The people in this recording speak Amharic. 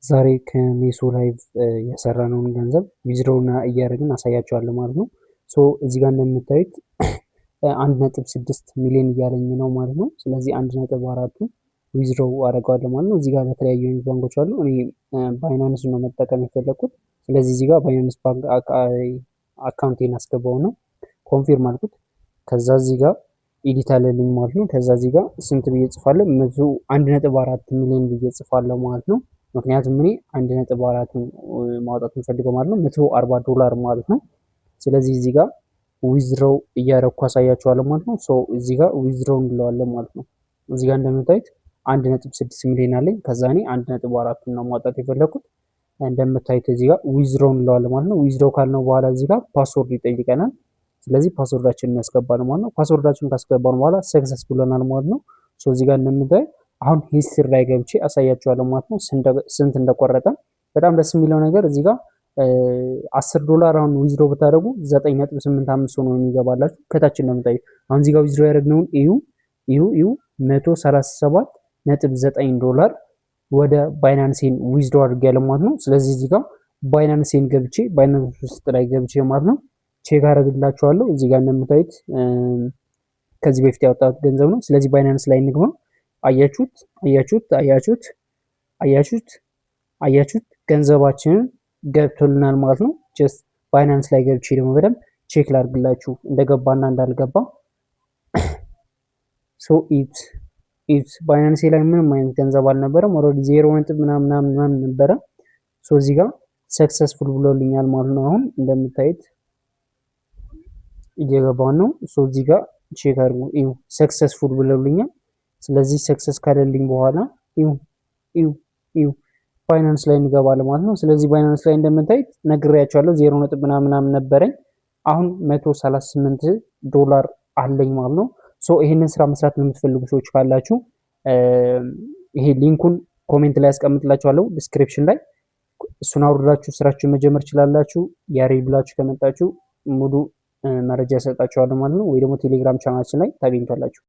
ዛሬ ከሜሶ ላይቭ የሰራነውን ገንዘብ ዊዝድሮውና እያደረግን አሳያቸዋለሁ ማለት ነው። ሶ እዚህ ጋር እንደምታዩት 1.6 ሚሊዮን እያለኝ ነው ማለት ነው። ስለዚህ 1.4ቱ ዊዝድሮው አደርገዋለሁ ማለት ነው። እዚህ ጋር በተለያዩ አይነት ባንኮች አሉ። እኔ ባይናንስ ነው መጠቀም የፈለግኩት። ስለዚህ እዚህ ጋር ባይናንስ ባንክ አካውንቴን አስገባው ነው ኮንፊርም አልኩት። ከዛ እዚህ ጋር ኤዲት አለልኝ ማለት ነው። ከዛ እዚህ ጋር ስንት ብዬ ጽፋለሁ? 1.4 ሚሊዮን ብዬ ጽፋለሁ ማለት ነው። ምክንያቱም እኔ 1.4 ማውጣት የምፈልገው ማለት ነው $140 ማለት ነው። ስለዚህ እዚህ ጋር ዊዝድሮው እያደረኩ አሳያችኋለሁ ማለት ነው። ሶ እዚህ ጋር ዊዝድሮው እንለዋለን ማለት ነው። እዚህ ጋር እንደምታዩት 1.6 ሚሊዮን አለኝ። ከዛ እኔ 1.4 ነው ማውጣት የፈለኩት። እንደምታዩት እዚህ ጋር ዊዝድሮው እንለዋለን ማለት ነው። ዊዝድሮው ካልነው በኋላ እዚህ ጋር ፓስወርድ ይጠይቀናል። ስለዚህ ፓስወርዳችንን እናስገባለን ማለት ነው። ፓስወርዳችንን ካስገባን በኋላ ሰክሰስ ብሎናል ማለት ነው። ሶ እዚህ ጋር እንደምታዩት አሁን ሂስትሪ ላይ ገብቼ አሳያችኋለሁ ማለት ነው ስንት እንደቆረጠ። በጣም ደስ የሚለው ነገር እዚህ ጋር $10 አሁን ዊዝድሮ ብታደርጉ 9.85 ሆኖ የሚገባላችሁ ከታች እንደምታዩ። አሁን እዚህ ጋር ዊዝድሮ ያደረግነውን እዩ $137.9 ወደ ባይናንሴን ዊዝድሮ አድርጌያለሁ ማለት ነው። ስለዚህ እዚህ ጋር ባይናንሴን ገብቼ ባይናንስ ውስጥ ላይ ገብቼ ማለት ነው ቼክ አደርግላችኋለሁ። እዚህ ጋር እንደምታዩት ከዚህ በፊት ያወጣሁት ገንዘብ ነው። ስለዚህ ባይናንስ ላይ እንግባ። አያችሁት ገንዘባችንን ገብቶልናል ማለት ነው። ጀስት ባይናንስ ላይ ገብቼ ደግሞ በደንብ ቼክ ላድርግላችሁ እንደገባና እንዳልገባ። ሶ ኢት ባይናንስ ላይ ምንም አይነት ገንዘብ አልነበረም። ኦልሬዲ 0 ምናምን ነበረ። ሶ እዚህ ጋር ሰክሰስፉል ብሎልኛል ማለት ነው። አሁን እንደምታዩት እየገባን ነው። ሶ እዚህ ጋር ቼክ አድርጉ። ሰክሰስፉል ብሎልኛል። ስለዚህ ሰክሰስ ካለልኝ በኋላ ይሁ ባይናንስ ላይ እንገባለን ማለት ነው። ስለዚህ ባይናንስ ላይ እንደምታዩት ነግሬያቸዋለሁ 0 ምናምን ነበረኝ። አሁን $138 አለኝ ማለት ነው። ሶ ይሄንን ስራ መስራት የምትፈልጉ ሰዎች ካላችሁ ይሄ ሊንኩን ኮሜንት ላይ ያስቀምጥላችኋለሁ ዲስክሪፕሽን ላይ። እሱን አውርዳችሁ ስራችሁን መጀመር ትችላላችሁ። ያሬድ ብላችሁ ከመጣችሁ ሙሉ መረጃ ያሰጣችኋለሁ ማለት ነው። ወይ ደግሞ ቴሌግራም ቻናላችን ላይ ታገኙታላችሁ።